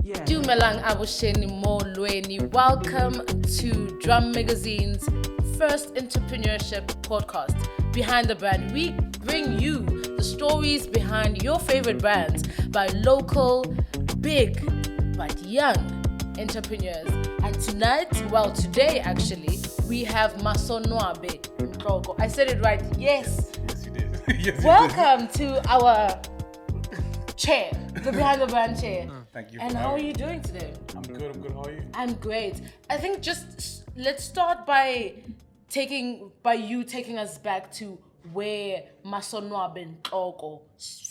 Dumelang Abusheni Molweni. Welcome to Drum Magazine's first entrepreneurship podcast, Behind the Brand. We bring you the stories behind your favorite brands by local, big, but young entrepreneurs. And today actually, we have Masonwabe Ntloko. I said it right. Yes. Yes, you did. Yes, Welcome to our chair, the Behind the Brand chair. Thank you. And how are you doing today? I'm good. How are you? I'm great. I think let's start by you taking us back to where Masonwabe Ntloko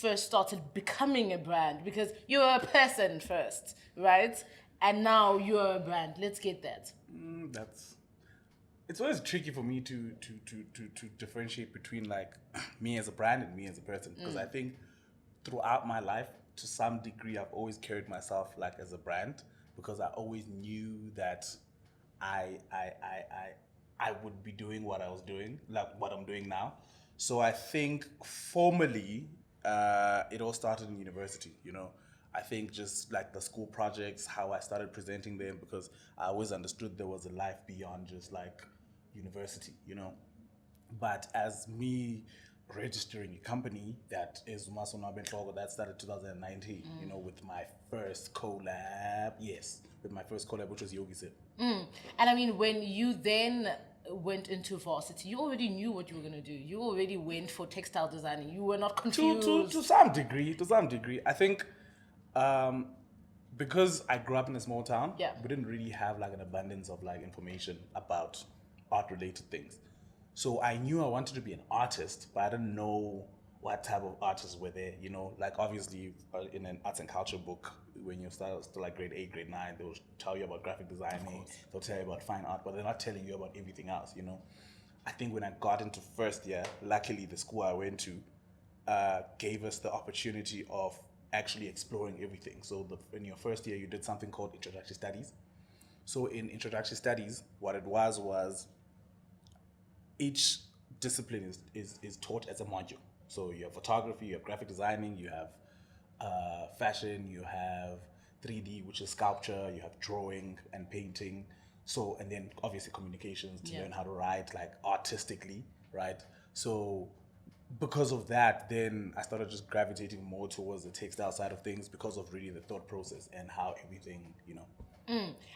first started becoming a brand, because you were a person first, right? And now you're a brand. Let's get that. It's always tricky for me to differentiate between like me as a brand and me as a person, because I think throughout my life, to some degree, I've always carried myself like as a brand, because I always knew that I would be doing what I was doing, like what I'm doing now. So I think formally, it all started in university, I think just like the school projects, how I started presenting them, because I always understood there was a life beyond just like university, But as me registering a company that is Masonwabe Ntloko, that started 2019, with my first collab, which was Yogi Sip. And I mean, when you then went into varsity, you already knew what you were going to do. You already went for textile designing. You were not confused. To some degree. I think because I grew up in a small town, we didn't really have like an abundance of like information about art-related things. So I knew I wanted to be an artist, but I didn't know what type of artists were there, Like obviously in an arts and culture book, when you start still like grade 8, grade 9, they'll tell you about graphic designing, they'll tell you about fine art, but they're not telling you about everything else, I think when I got into first year, luckily the school I went to gave us the opportunity of actually exploring everything. So in your first year, you did something called introductory studies. So in introductory studies, what it was each discipline is taught as a module. So you have photography, you have graphic designing, you have fashion, you have 3D, which is sculpture, you have drawing and painting. So, and then obviously communications to learn how to write like artistically, right? So because of that, then I started just gravitating more towards the textile side of things, because of really the thought process and how everything,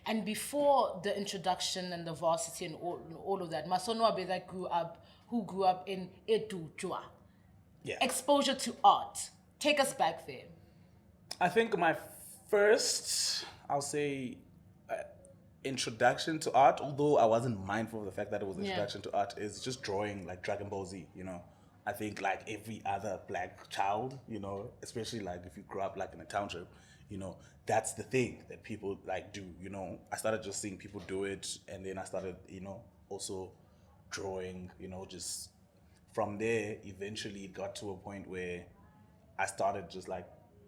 And before the introduction and the varsity and all of that, Masonwabe who grew up in Edujwa. Yeah. Exposure to art. Take us back there. I think my first, I'll say, introduction to art, although I wasn't mindful of the fact that it was introduction to art, is just drawing like Dragon Ball Z, I think like every other black child, especially like if you grew up like in a township, that's the thing that people like do, I started just seeing people do it, and then I started, also drawing, just from there. Eventually it got to a point where I started just like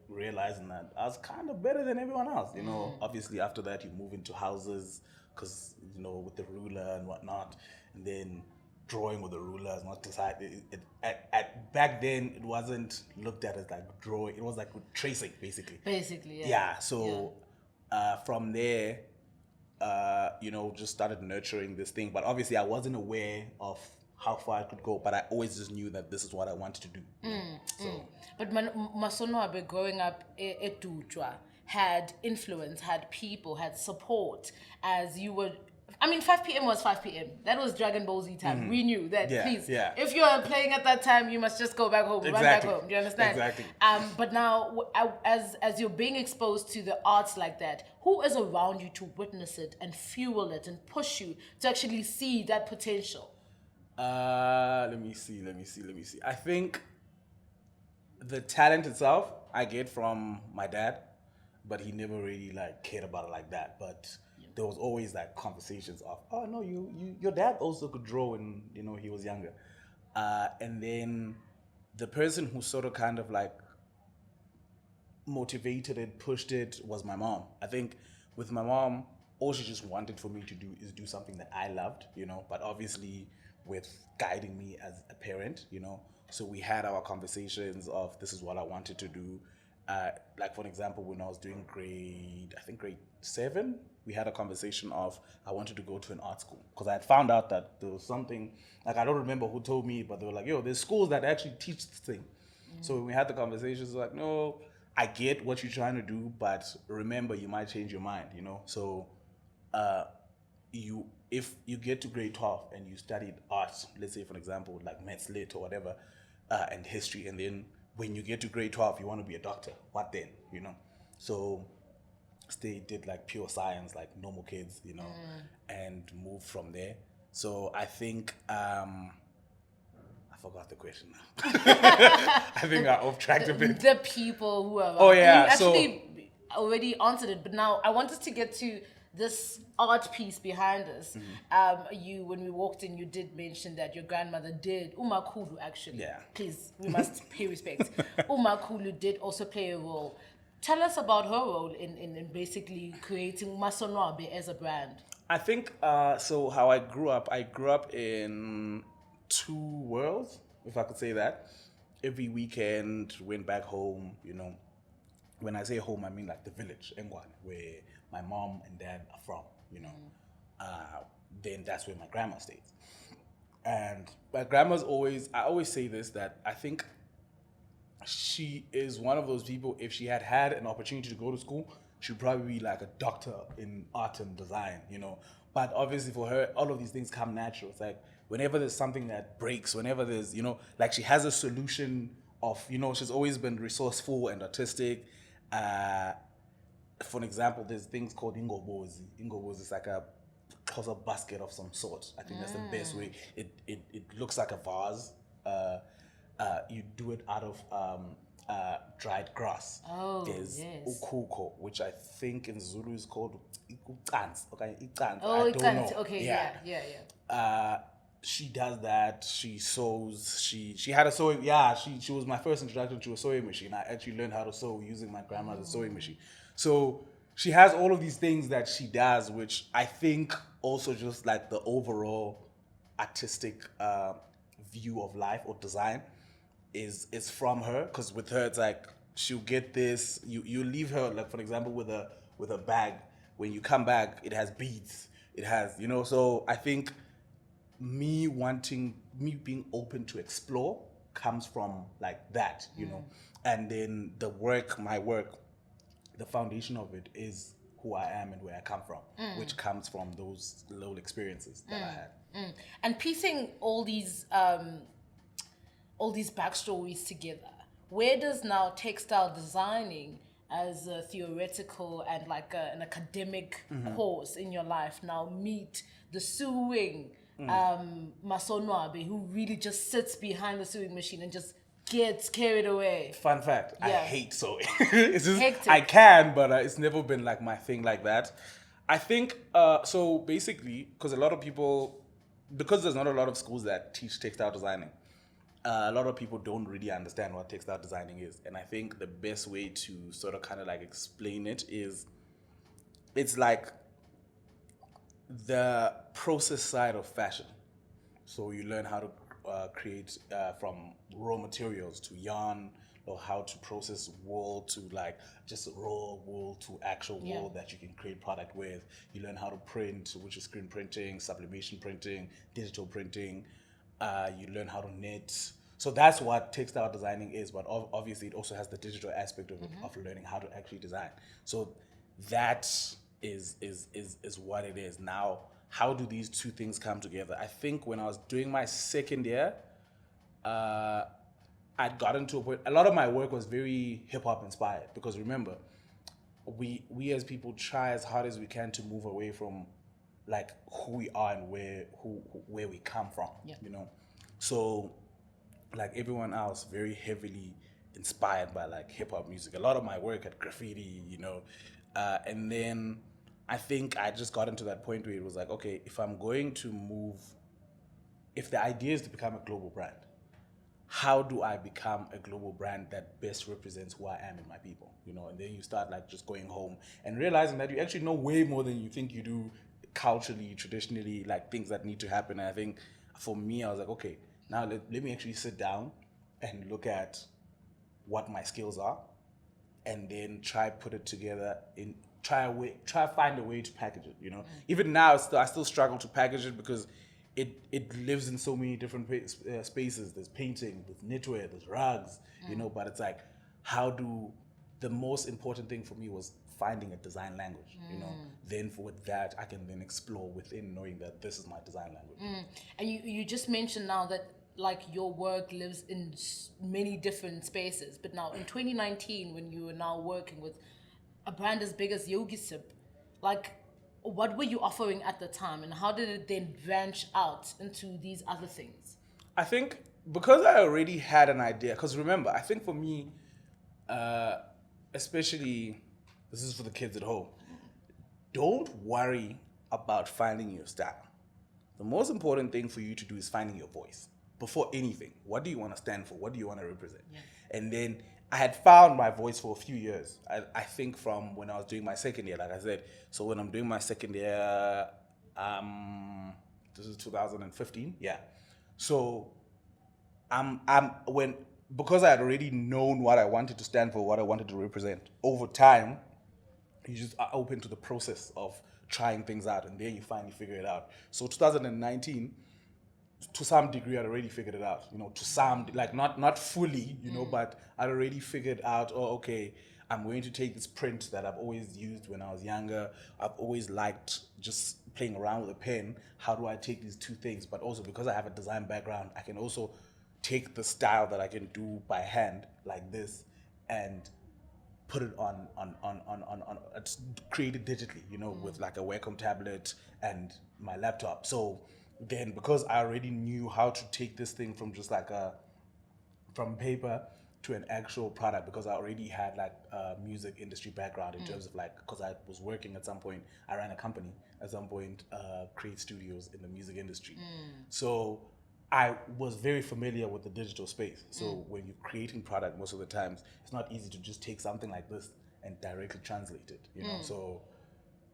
realizing that I was kind of better than everyone else, Obviously after that you move into houses, because, with the ruler and whatnot, and then drawing with a ruler is not decided. Back then it wasn't looked at as like drawing, it was like tracing basically. So from there, just started nurturing this thing, but obviously I wasn't aware of how far I could go, but I always just knew that this is what I wanted to do. But Masonwabe growing up at Dujwa had influence, had people, had support, as you were. 5 p.m. was 5 p.m. That was Dragon Ball Z time. We knew that, if you're playing at that time, you must just go back home, run back home. Do you understand? Exactly. But now, as you're being exposed to the arts like that, who is around you to witness it and fuel it and push you to actually see that potential? Let me see. I think the talent itself I get from my dad, but he never really like cared about it like that. But there was always like conversations of, oh no, your dad also could draw when he was younger, and then the person who sort of kind of like motivated it, pushed it, was my mom. I think with my mom, all she just wanted for me to do is do something that I loved, but obviously with guiding me as a parent, So we had our conversations of, this is what I wanted to do, Like for example, when I was doing grade 7, we had a conversation of I wanted to go to an art school because I had found out that there was something, like I don't remember who told me, but they were like, yo, there's schools that actually teach this thing. So when we had the conversations, like, no, I get what you're trying to do, but remember, you might change your mind, you know? So if you get to grade 12 and you studied arts, let's say, for example, like Maths Lit or whatever, and history, and then when you get to grade 12, you want to be a doctor, what then, you know? So they did like pure science, like normal kids, you know, and moved from there. So I think... I forgot the question now. I think I off-tracked a bit. The people who are... Oh, yeah. You actually already answered it, but now I want us to get to this art piece behind us. When we walked in, you did mention that your grandmother did, Umakulu actually. Yeah. Please, we must pay respect. Umakulu did also play a role. Tell us about her role in basically creating Masonwabe as a brand. I think, so how I grew up in 2 worlds, if I could say that. Every weekend, went back home, you know. When I say home, I mean like the village, Engwane, where my mom and dad are from, you know. Then that's where my grandma stays. And my grandma's I always say this, that I think she is one of those people, if she had an opportunity to go to school, she'd probably be like a doctor in art and design, you know. But obviously for her, all of these things come natural. It's like whenever there's something that breaks, whenever there's, you know, like she has a solution of, you know, she's always been resourceful and artistic. For example, there's things called ingobozi. Ingobozi is like a basket of some sort. I think that's the best way. It looks like a vase. You do it out of dried grass. There's ukuko, which I think in Zulu is called ikucans. Okay, icans. Oh, I don't know. Okay, yeah. She does that. She sews. She had a sewing. Yeah, she was my first introduction to a sewing machine. I actually learned how to sew using my grandmother's sewing machine. So she has all of these things that she does, which I think also just like the overall artistic view of life or design is from her. Because with her, it's like she'll get this. You leave her, like for example, with a bag. When you come back, it has beads. It has, you know. So I think me being open to explore comes from like that, you know. And then my work, the foundation of it is who I am and where I come from, which comes from those little experiences that I had. And piecing all these backstories together, where does now textile designing as a theoretical and like an academic course in your life now meet the sewing Masonwabe, who really just sits behind the sewing machine and just gets carried away? Fun fact, I hate sewing. It's just, I can, but it's never been like my thing like that. I think, so basically, because there's not a lot of schools that teach textile designing, a lot of people don't really understand what textile designing is. And I think the best way to sort of kind of like explain it is, it's like the process side of fashion. So you learn how to create from raw materials to yarn, or how to process wool to like just raw wool to actual wool that you can create product with. You learn how to print, which is screen printing, sublimation printing, digital printing. You learn how to knit. So that's what textile designing is, but obviously it also has the digital aspect of it, of learning how to actually design. So that is what it is. Now, how do these two things come together? I think when I was doing my second year, I'd gotten to a point, a lot of my work was very hip-hop inspired, because remember, we as people try as hard as we can to move away from like who we are and where we come from, you know? So like everyone else, very heavily inspired by like hip-hop music. A lot of my work had graffiti, you know? And then I think I just got into that point where it was like, okay, if I'm going to move, if the idea is to become a global brand, how do I become a global brand that best represents who I am and my people, you know? And then you start like just going home and realizing that you actually know way more than you think you do culturally, traditionally, like things that need to happen. And I think for me, I was like, okay, now let me actually sit down and look at what my skills are and then try put it together try find a way to package it, Even now, I still struggle to package it because it lives in so many different spaces. There's painting, there's knitwear, there's rugs, but it's like, the most important thing for me was finding a design language, Then with that, I can then explore within knowing that this is my design language. And you just mentioned now that like your work lives in many different spaces. But now in 2019, when you are now working with a brand as big as Yogi Sip, like what were you offering at the time and how did it then branch out into these other things? I think because I already had an idea, because remember, I think for me, especially, this is for the kids at home, don't worry about finding your style. The most important thing for you to do is finding your voice. Before anything, what do you want to stand for? What do you want to represent? Yeah. And then I had found my voice for a few years. I think from when I was doing my second year, like I said. So when I'm doing my second year, this is 2015, yeah. So because I had already known what I wanted to stand for, what I wanted to represent, over time, you just are open to the process of trying things out, and then you finally figure it out. So 2019, to some degree, I'd already figured it out, to some, like not fully, but I'd already figured out, okay, I'm going to take this print that I've always used when I was younger. I've always liked just playing around with a pen. How do I take these two things? But also because I have a design background, I can also take the style that I can do by hand like this and put it on create it digitally, with like a Wacom tablet and my laptop. So then because I already knew how to take this thing from just like from paper to an actual product, because I already had like a music industry background in terms of like, because I was working at some point, I ran a company at some point, create studios in the music industry. So I was very familiar with the digital space. So when you're creating product, most of the times, it's not easy to just take something like this and directly translate it, So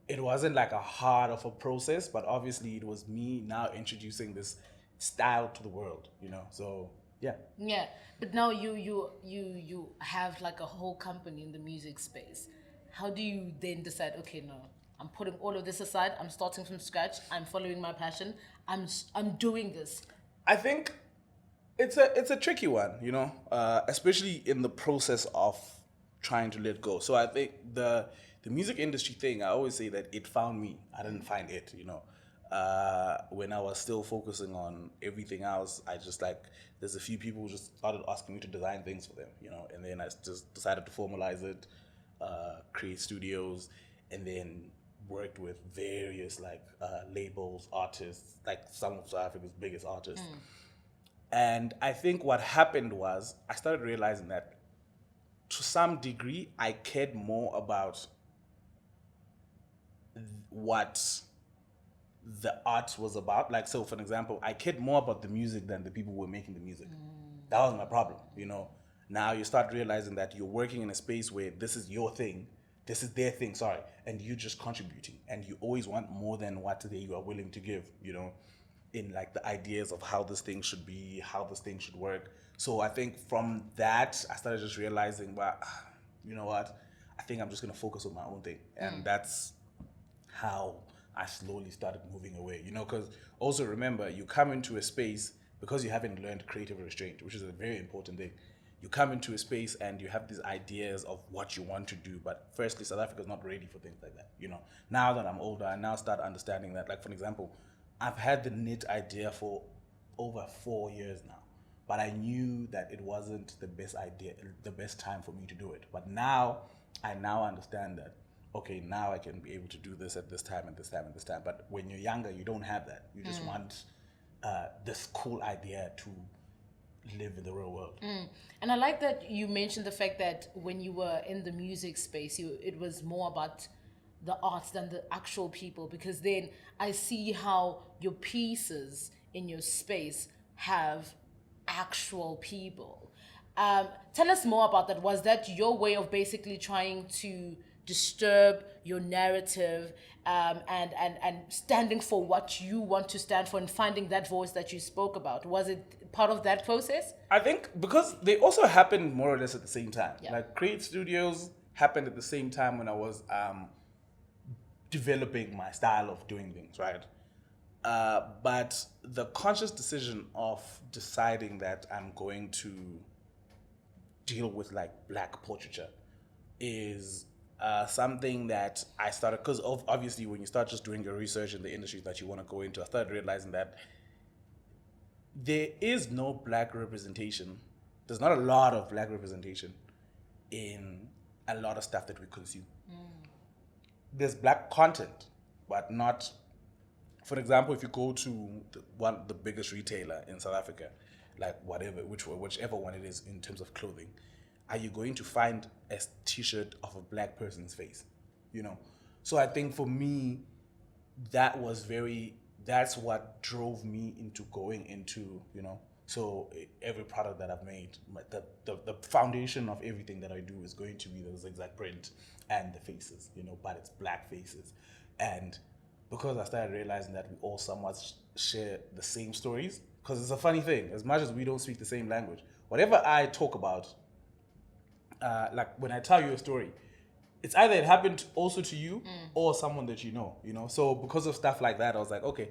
it wasn't like a hard of a process, but obviously it was me now introducing this style to the world, So yeah. Yeah, but now you have like a whole company in the music space. How do you then decide? Okay, no, I'm putting all of this aside. I'm starting from scratch. I'm following my passion. I'm doing this. I think it's a tricky one, especially in the process of trying to let go. So I think the music industry thing, I always say that it found me. I didn't find it, when I was still focusing on everything else. I just there's a few people who just started asking me to design things for them, and then I just decided to formalize it, create studios, and then worked with various labels, artists, like some of South Africa's biggest artists. And I think what happened was I started realizing that to some degree I cared more about what the art was about. Like, so for an example, I cared more about the music than the people who were making the music. That was my problem, Now you start realizing that you're working in a space where this is your thing, this is their thing, and you're just contributing, and you always want more than what you are willing to give, in like the ideas of how this thing should be, how this thing should work. So I think from that, I started just realizing, well, you know what, I think I'm just gonna focus on my own thing. And that's how I slowly started moving away, because also remember, you come into a space, because you haven't learned creative restraint, which is a very important thing. You come into a space and you have these ideas of what you want to do, but firstly, South Africa is not ready for things like that. Now that I'm older, I now start understanding that, like, for example, I've had the knit idea for over 4 years now, but I knew that it wasn't the best idea, the best time for me to do it. But now, I now understand that, okay, now I can be able to do this at this time and this time and this time. But when you're younger, you don't have that. You just want this cool idea to live in the real world. And I like that you mentioned the fact that when you were in the music space, it was more about the arts than the actual people, because then I see how your pieces in your space have actual people. Tell us more about that. Was that your way of basically trying to disturb your narrative and standing for what you want to stand for and finding that voice that you spoke about? Was it part of that process? I think because they also happened more or less at the same time. Yeah. Like Create Studios happened at the same time when I was developing my style of doing things, right? But the conscious decision of deciding that I'm going to deal with like black portraiture is something that I started, because obviously when you start just doing your research in the industry that you want to go into, I started realizing that there is no black representation. There's not a lot of black representation in a lot of stuff that we consume. There's black content, but not. For example, if you go to the biggest retailer in South Africa, like whichever one it is in terms of clothing, are you going to find a t-shirt of a black person's face? You know, so I think for me, that's what drove me into going into, you know. So every product that I've made, the foundation of everything that I do is going to be the zigzag print and the faces, you know, but it's black faces. And because I started realizing that we all somewhat share the same stories, because it's a funny thing, as much as we don't speak the same language, whatever I talk about, like when I tell you a story, it's either it happened also to you or someone that you know. So because of stuff like that, I was like, okay,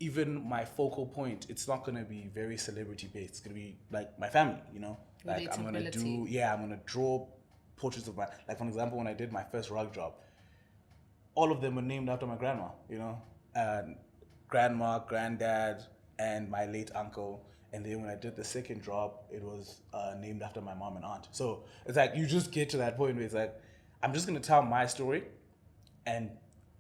even my focal point, it's not going to be very celebrity based. It's going to be like my family, you know. Like I'm going to draw portraits of like for example, when I did my first rug job, all of them were named after my grandma, you know. Grandma, granddad, and my late uncle. And then when I did the second job, it was named after my mom and aunt. So it's like you just get to that point where it's like, I'm just going to tell my story, and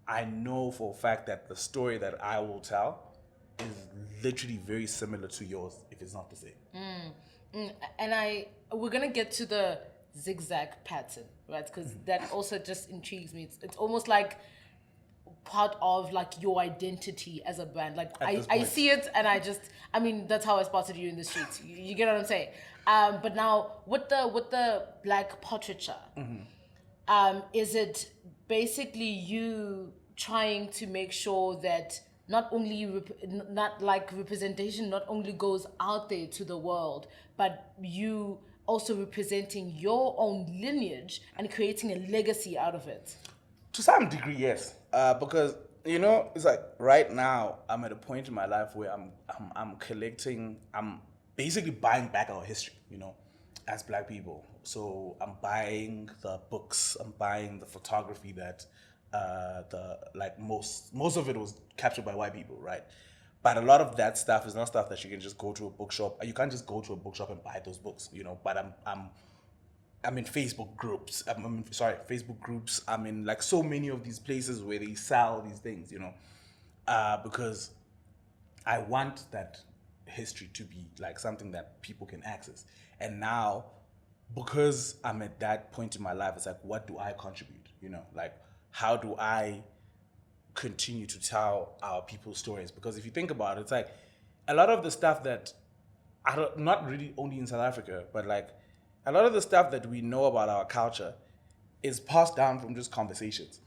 I know for a fact that the story that I will tell is literally very similar to yours, if it's not the same. And we're gonna get to the zigzag pattern, right? Because that also just intrigues me. It's almost like part of like your identity as a brand. Like I see it, and I mean that's how I spotted you in the streets. You get what I'm saying? But now with the black portraiture, is it basically you trying to make sure that not only representation not only goes out there to the world, but you also representing your own lineage and creating a legacy out of it? To some degree, yes. Because, you know, it's like right now I'm at a point in my life where I'm collecting, I'm basically buying back our history, you know, as black people. So I'm buying the books, I'm buying the photography that most of it was captured by white people, right? But a lot of that stuff is not stuff that you can just go to a bookshop. You can't just go to a bookshop and buy those books, you know. But I'm in Facebook groups. Facebook groups. I'm in like so many of these places where they sell these things, you know, because I want that history to be like something that people can access. And now, because I'm at that point in my life, it's like, what do I contribute? You know, like, how do I continue to tell our people's stories? Because if you think about it, it's like a lot of the stuff that not really only in South Africa, but like a lot of the stuff that we know about our culture is passed down from just conversations.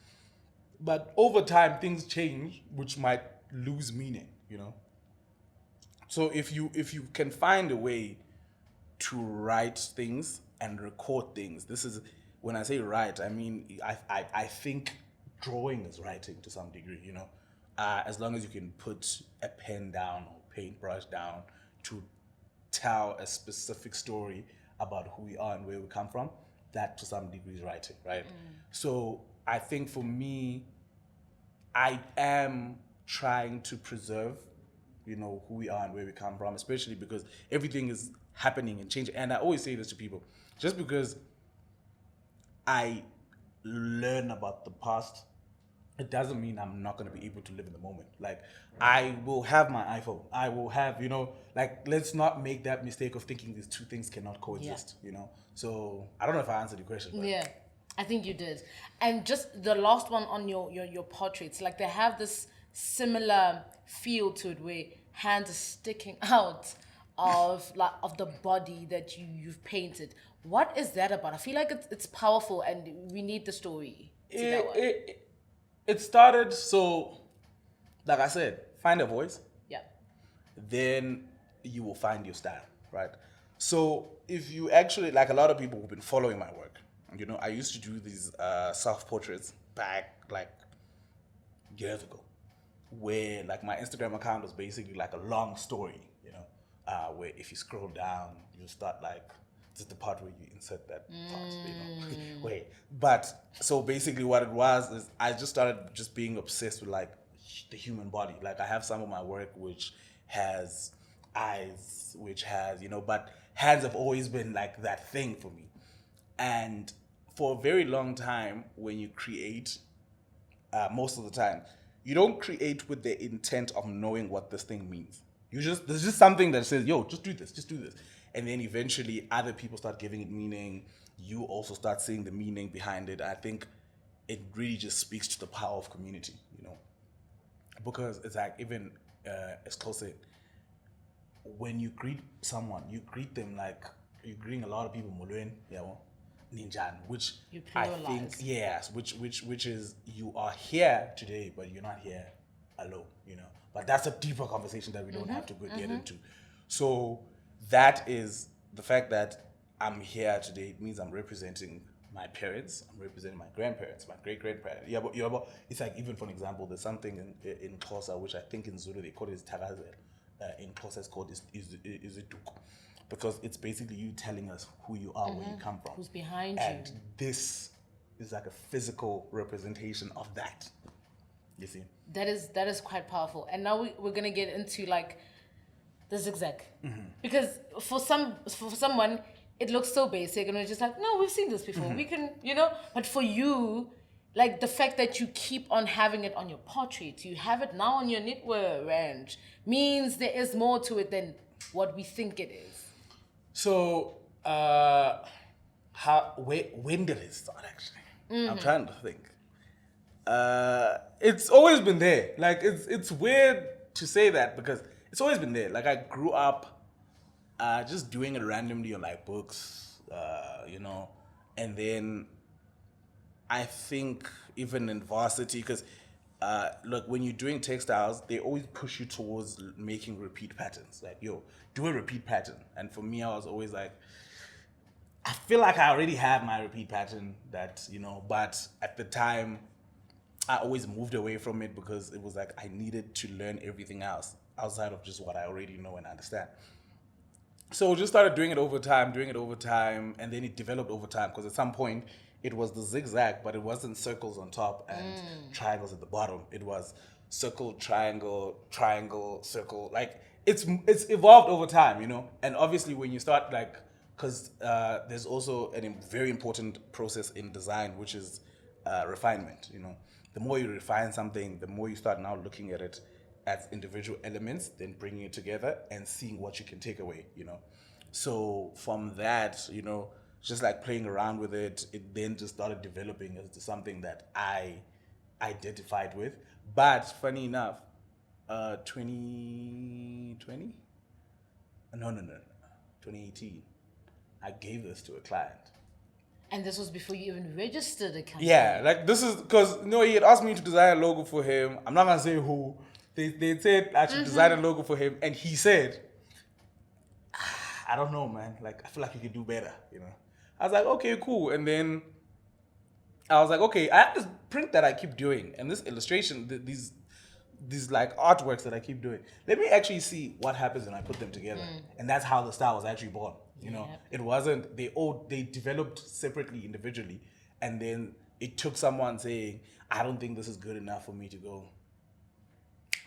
But over time, things change, which might lose meaning, you know? So if you can find a way to write things and record things, this is, when I say write, I mean, I think drawing is writing to some degree, you know? As long as you can put a pen down or paintbrush down to tell a specific story about who we are and where we come from, that to some degree is writing, right? So I think for me, I am trying to preserve, you know, who we are and where we come from, especially because everything is happening and changing. And I always say this to people, just because I learn about the past, it doesn't mean I'm not going to be able to live in the moment. Like, I will have my iPhone. I will have, you know, like, let's not make that mistake of thinking these two things cannot coexist, you know? So, I don't know if I answered your question. But yeah, I think you did. And just the last one on your portraits, like, they have this similar feel to it where hands are sticking out of the body that you've painted. What is that about? I feel like it's powerful and we need the story. It started, so, like I said, find a voice. Yeah. Then you will find your style, right? So if you actually, like a lot of people who've been following my work, I used to do these self-portraits back like years ago, where like my Instagram account was basically like a long story, where if you scroll down, you start like, this is the part where you insert that part, Wait, but so basically what it was is I just started just being obsessed with like the human body. Like I have some of my work which has eyes, which has, but hands have always been like that thing for me. And for a very long time, when you create, most of the time, you don't create with the intent of knowing what this thing means. There's just something that says, yo, just do this. And then eventually other people start giving it meaning. You also start seeing the meaning behind it. I think it really just speaks to the power of community, because it's like, even as close as when you greet someone, you greet them like you're greeting a lot of people, Molweni, Ninjan, which I think, yes, which is, you are here today, but you're not here alone, But that's a deeper conversation that we don't have to get into. So that is the fact that I'm here today. It means I'm representing my parents, I'm representing my grandparents, my great-grandparents. Yeah, but it's like, even for an example, there's something in Xhosa, which I think in Zulu they call it Thakazel. In Xhosa it's called is Duku. Because it's basically you telling us who you are, where you come from. Who's behind you. And this is like a physical representation of that. You see? That is quite powerful. And now we're going to get into like the zigzag. Because for someone, it looks so basic and we're just like, no, we've seen this before. We can, but for you, like the fact that you keep on having it on your portrait, you have it now on your knitwear range, means there is more to it than what we think it is. So, when did it start actually? I'm trying to think. It's always been there. Like, it's weird to say that because it's always been there. Like, I grew up just doing it randomly on like books, and then I think even in varsity, because look, when you're doing textiles, they always push you towards making repeat patterns. Like, yo, do a repeat pattern. And for me, I was always like, I feel like I already have my repeat pattern that, but at the time, I always moved away from it because it was like I needed to learn everything else outside of just what I already know and understand. So just started doing it over time, and then it developed over time because at some point, it was the zigzag, but it wasn't circles on top and triangles at the bottom. It was circle, triangle, circle. Like it's evolved over time, And obviously, when you start like, because there's also a very important process in design, which is refinement. The more you refine something, the more you start now looking at it as individual elements, then bringing it together and seeing what you can take away. So from that, just like playing around with it, it then just started developing as something that I identified with. But funny enough, 2020? No, 2018, I gave this to a client. And this was before you even registered a company. Yeah, like this is because he had asked me to design a logo for him. I'm not gonna say who. They said I should design a logo for him, and he said, I don't know, man. Like I feel like you could do better, I was like, okay, cool. And then I was like, okay, I have this print that I keep doing, and this illustration, these like artworks that I keep doing. Let me actually see what happens when I put them together. And that's how the style was actually born. It wasn't, they developed separately, individually, and then it took someone saying, I don't think this is good enough for me to go,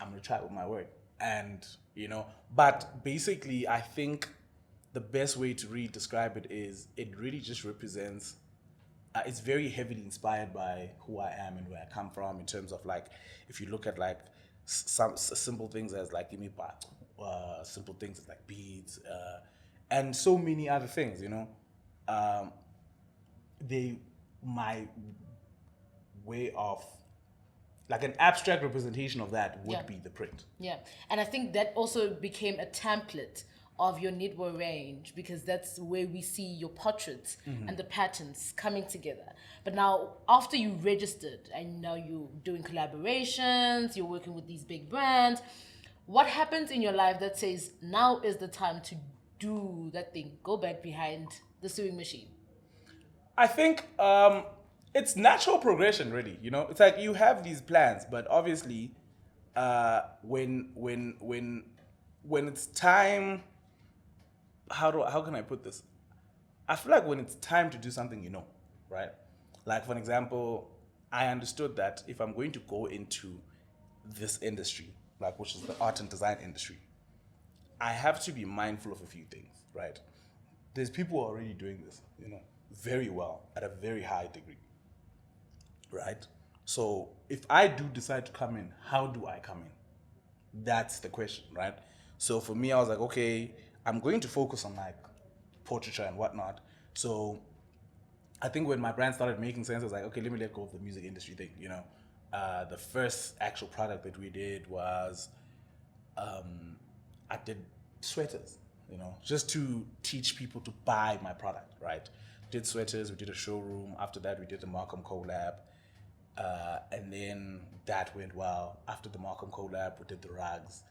I'm gonna try it with my work. And, but basically I think the best way to really describe it is it really just represents, it's very heavily inspired by who I am and where I come from in terms of like, if you look at like some simple things as like, give me back, simple things as like beads, and so many other things, my way of, like an abstract representation of that would be the print. Yeah, and I think that also became a template of your knitwear range because that's where we see your portraits and the patterns coming together. But now, after you registered and now you're doing collaborations, you're working with these big brands, what happens in your life that says, now is the time to do that thing, go back behind the sewing machine? I think it's natural progression, really. You know, it's like you have these plans, but obviously, when it's time, how can I put this? I feel like when it's time to do something, you know, right? Like for example, I understood that if I'm going to go into this industry, like which is the art and design industry, I have to be mindful of a few things, right? There's people already doing this, you know, very well at a very high degree, right? So if I do decide to come in, how do I come in? That's the question, right? So for me, I was like, okay, I'm going to focus on like portraiture and whatnot. So I think when my brand started making sense, I was like, okay, let me let go of the music industry thing, you know. The first actual product that we did was I did sweaters, you know, just to teach people to buy my product, right? Did sweaters, we did a showroom. After that, we did a Markham collab. And then that went well. After the Markham collab, we did the rugs.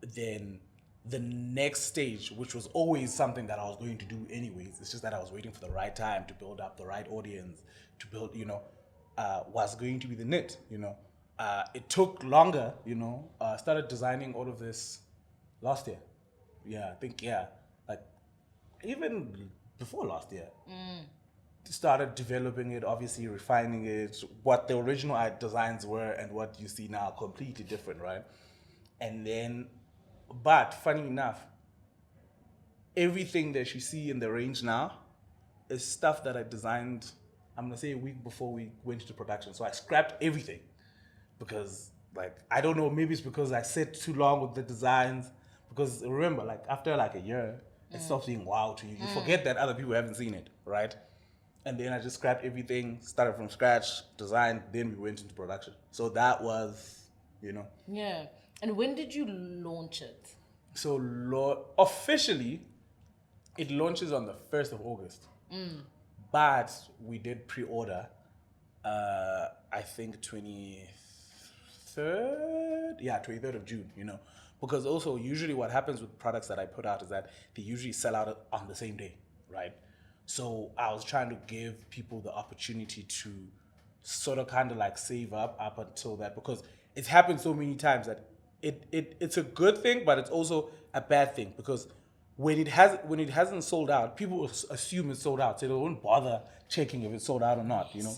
Then the next stage, which was always something that I was going to do anyways, it's just that I was waiting for the right time to build up the right audience, to build, you know, was going to be the knit, you know. It took longer, you know. Started designing all of this last year. Yeah, I think, yeah. Like, even before last year. Started developing it, obviously refining it. What the original designs were and what you see now are completely different, right? And then, but funny enough, everything that you see in the range now is stuff that I designed, I'm gonna say a week before we went into production. So I scrapped everything because, like, I don't know, maybe it's because I sat too long with the designs. Because remember, like, after like a year, it stops being wow to you. You forget that other people haven't seen it, right? And then I just scrapped everything, started from scratch, designed, then we went into production. So that was, you know. Yeah. And when did you launch it? So officially, it launches on the 1st of August. But we did pre-order, I think 23rd? Yeah, 23rd of June, you know. Because also, usually what happens with products that I put out is that they usually sell out on the same day, right? So I was trying to give people the opportunity to sort of kind of like save up until that, because it's happened so many times that it's a good thing, but it's also a bad thing, because when it hasn't sold out, people assume it's sold out, so they won't bother checking if it's sold out or not, you know.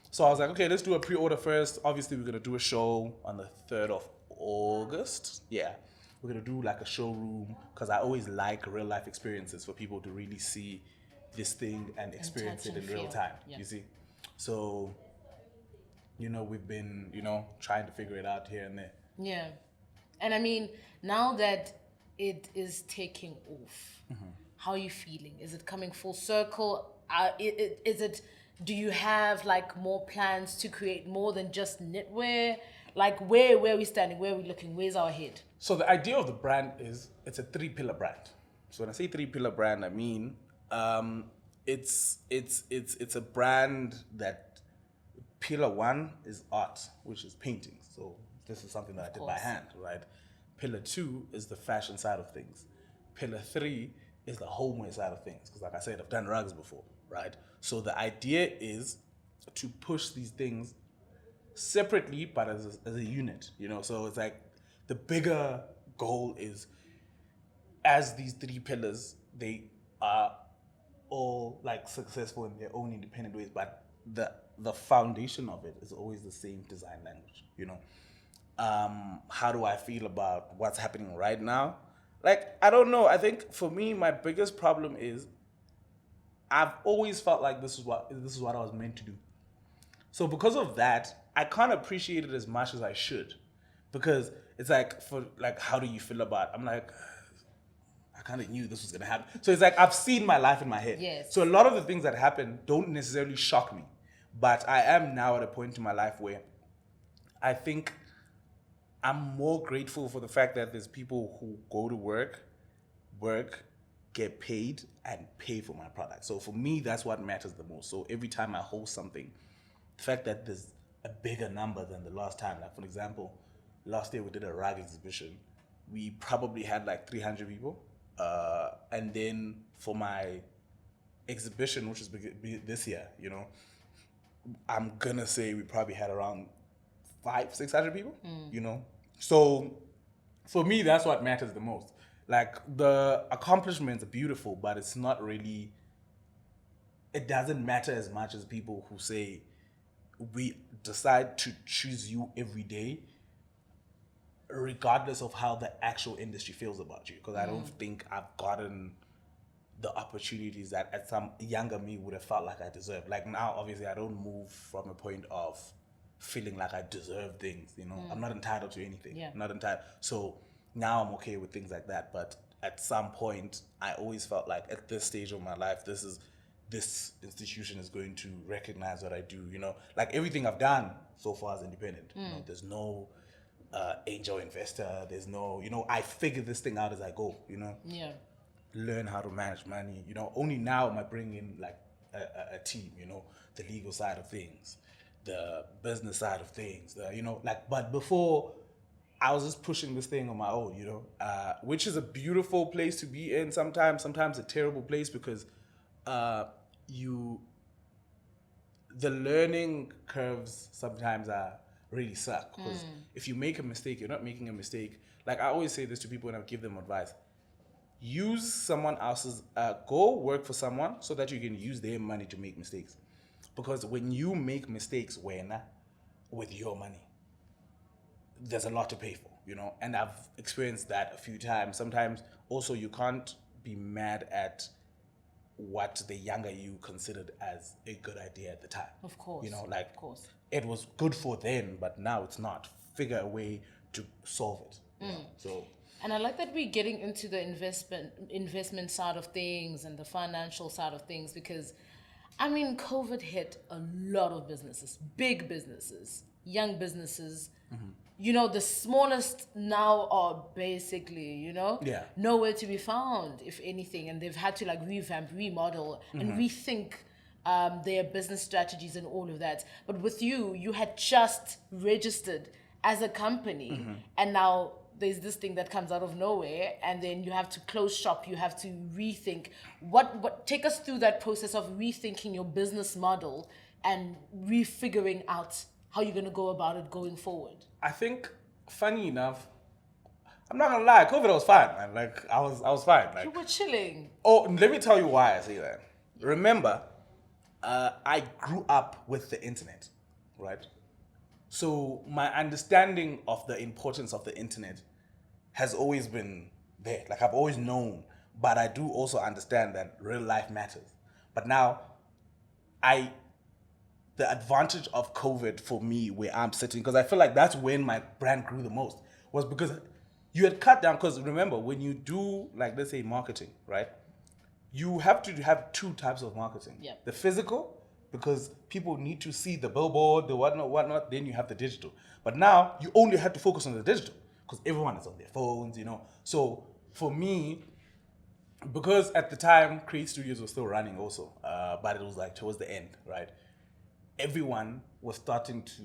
So I was like, okay, let's do a pre-order first. Obviously, we're gonna do a show on the 3rd of August. Yeah, we're gonna do like a showroom, because I always like real life experiences for people to really see this thing and experience it in real time. You see, so you know, we've been, you know, trying to figure it out here and there. Yeah. And I mean, now that it is taking off, how are you feeling? Is it coming full circle? Do you have like more plans to create more than just knitwear? Like where are we standing? Where are we looking? Where's our head? So the idea of the brand is it's a 3-pillar brand. So when I say 3-pillar brand, I mean it's a brand that pillar 1 is art, which is painting. So this is something that I did by hand, right? Pillar 2 is the fashion side of things. Pillar 3 is the homeware side of things, because like I said, I've done rugs before, right? So the idea is to push these things separately, but as a unit, you know. So it's like the bigger goal is, as these 3 pillars, they are all like successful in their own independent ways, but the foundation of it is always the same design language, you know. How do I feel about what's happening right now? Like, I don't know. I think for me, my biggest problem is I've always felt like this is what I was meant to do. So because of that, I can't appreciate it as much as I should, because it's like, for like, how do you feel about it? I'm like, I kind of knew this was gonna happen. So it's like I've seen my life in my head. Yes. So a lot of the things that happen don't necessarily shock me, but I am now at a point in my life where I think I'm more grateful for the fact that there's people who go to work, get paid, and pay for my product. So for me, that's what matters the most. So every time I host something, the fact that there's a bigger number than the last time. Like, for example, last year we did a rag exhibition. We probably had like 300 people. And then for my exhibition, which is this year, you know, I'm gonna say we probably had around 500-600 people, you know. So for me, that's what matters the most. Like, the accomplishments are beautiful, but it's not really, it doesn't matter as much as people who say, we decide to choose you every day, regardless of how the actual industry feels about you. Because I don't think I've gotten the opportunities that at some younger me would have felt like I deserved. Like, now, obviously, I don't move from a point of feeling like I deserve things, you know. I'm not entitled to anything. Yeah. I'm not entitled. So now I'm okay with things like that. But at some point, I always felt like at this stage of my life, this institution is going to recognize what I do, you know. Like, everything I've done so far is independent. You know, there's no angel investor. There's no, you know, I figure this thing out as I go, you know. Yeah. Learn how to manage money, you know. Only now am I bringing in like a team, you know, the legal side of things, the business side of things, you know, like, but before I was just pushing this thing on my own, you know, which is a beautiful place to be in sometimes a terrible place, because the learning curves sometimes are really suck, because if you make a mistake, you're not making a mistake. Like, I always say this to people when I give them advice: use someone else's, go work for someone so that you can use their money to make mistakes. Because when you make mistakes with your money, there's a lot to pay for, you know. And I've experienced that a few times. Sometimes also you can't be mad at what the younger you considered as a good idea at the time. Of course. You know, like, of course. It was good for then, but now it's not. Figure a way to solve it. You know? So. And I like that we're getting into the investment side of things and the financial side of things, because, I mean, COVID hit a lot of businesses, big businesses, young businesses. You know, the smallest now are basically, you know, nowhere to be found, if anything. And they've had to like revamp, remodel, and rethink their business strategies and all of that. But with you, you had just registered as a company, and now there's this thing that comes out of nowhere, and then you have to close shop, you have to rethink. What take us through that process of rethinking your business model and refiguring out how you're going to go about it going forward. I think, funny enough, I'm not gonna lie, COVID was fine, man. Like, I was fine. Like, you were chilling. Oh, let me tell you why I say that. Remember, I grew up with the internet, right? So my understanding of the importance of the internet has always been there. Like, I've always known, but I do also understand that real life matters. But now, the advantage of COVID for me, where I'm sitting, because I feel like that's when my brand grew the most, was because you had cut down. Because remember, when you do, like, let's say marketing, right? You have to have two types of marketing. Yeah. The physical, because people need to see the billboard, the whatnot. Then you have the digital. But now you only have to focus on the digital, because everyone is on their phones, you know. So for me, because at the time Create Studios was still running also, but it was like towards the end, right? Everyone was starting to,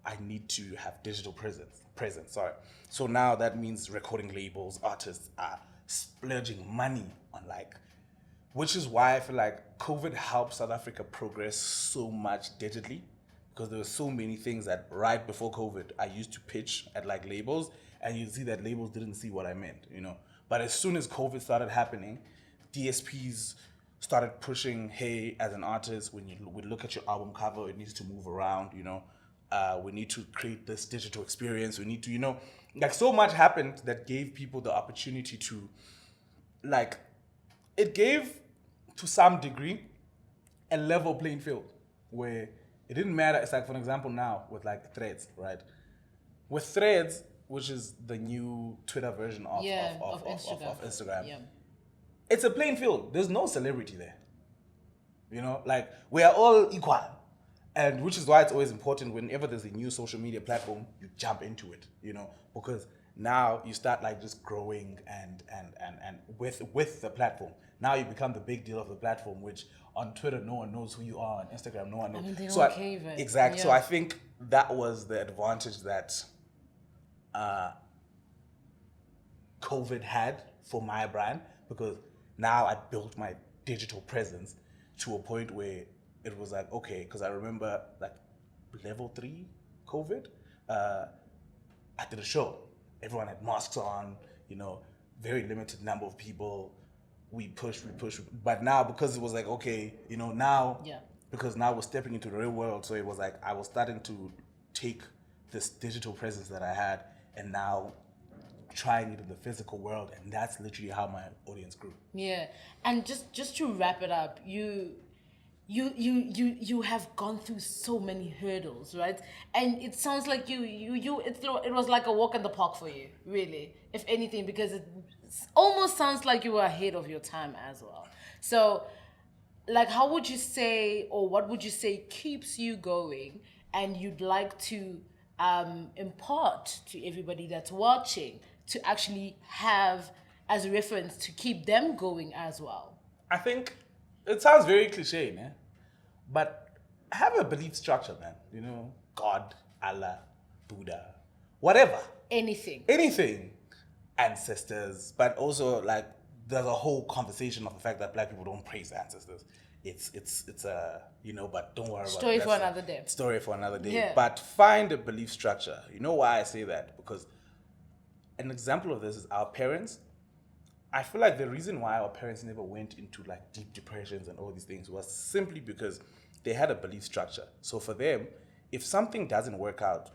I need to have digital presence. Sorry. So now that means recording labels, artists are splurging money on, like, which is why I feel like COVID helped South Africa progress so much digitally, because there were so many things that right before COVID I used to pitch at like labels, and you'd see that labels didn't see what I meant, you know. But as soon as COVID started happening, DSPs started pushing, hey, as an artist, when you would look at your album cover, it needs to move around, you know. We need to create this digital experience. We need to, you know, like, so much happened that gave people the opportunity to, like, it gave, to some degree, a level playing field where it didn't matter. It's like, for example, now with like Threads, right? With Threads, which is the new Twitter version of Instagram. Yeah. It's a playing field. There's no celebrity there. You know, like, we are all equal. And which is why it's always important, whenever there's a new social media platform, you jump into it, you know, because now you start like just growing and with the platform. Now you become the big deal of the platform, which on Twitter, no one knows who you are. On Instagram, no one knows. I mean, they so don't cave it. Exactly. Yeah. So I think that was the advantage that COVID had for my brand, because now I built my digital presence. to a point where it was like, okay, because I remember like level 3 COVID, I did a show. Everyone had masks on, very limited number of people. We pushed. But now, because it was like, okay, now, because now we're stepping into the real world. So it was like, I was starting to take this digital presence that I had and now trying it in the physical world. And that's literally how my audience grew. Yeah. And just to wrap it up, you have gone through so many hurdles, right? And it sounds like it was like a walk in the park for you, really, if anything, because it almost sounds like you were ahead of your time as well. So, like, how would you say, or what would you say keeps you going and you'd like to impart to everybody that's watching to actually have as a reference to keep them going as well? I think it sounds very cliche, man, but have a belief structure, man. God, Allah, Buddha, whatever. Anything. Ancestors, but also like there's a whole conversation of the fact that Black people don't praise ancestors. It's a but don't worry about it. Story for another day. Yeah. But find a belief structure. You know why I say that? Because an example of this is our parents. I feel like the reason why our parents never went into like deep depressions and all these things was simply because they had a belief structure. So for them, if something doesn't work out,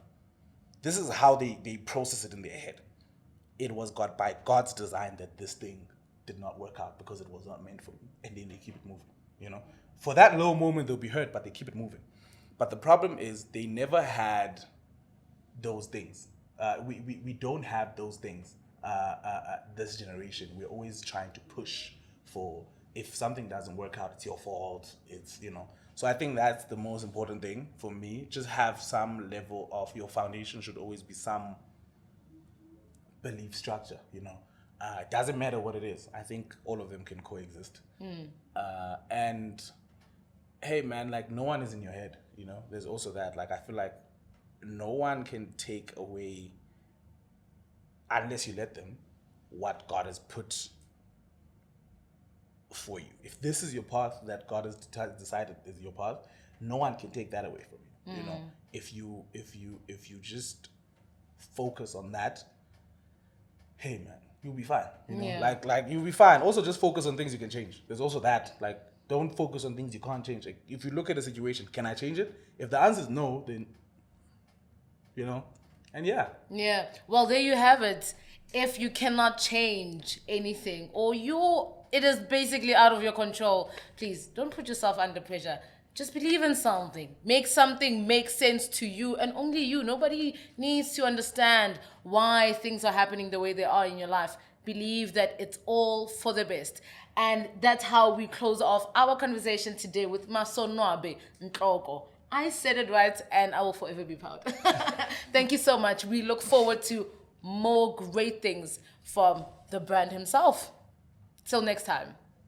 this is how they process it in their head. It was by God's design that this thing did not work out because it was not meant for me. And then they keep it moving, For that low moment, they'll be hurt, but they keep it moving. But the problem is they never had those things. We don't have those things. This generation, we're always trying to push for, if something doesn't work out, it's your fault. It's, So I think that's the most important thing for me. Just have some level of, your foundation should always be some belief structure, It doesn't matter what it is. I think all of them can coexist. And hey, man, like no one is in your head, There's also that. Like I feel like no one can take away, unless you let them, what God has put for you. If this is your path that God has decided is your path, no one can take that away from you. If you just focus on that, hey man, you'll be fine. Like you'll be fine. Also, just focus on things you can change. There's also that. Like, don't focus on things you can't change. Like, if you look at a situation, can I change it? If the answer is no, then and yeah. Yeah. Well, there you have it. If you cannot change anything, or it is basically out of your control, please don't put yourself under pressure. Just believe in something. Make something make sense to you and only you. Nobody needs to understand why things are happening the way they are in your life. Believe that it's all for the best. And that's how we close off our conversation today with Masonwabe Ntloko. I said it right, and I will forever be proud. Thank you so much. We look forward to more great things from the brand himself. Till next time.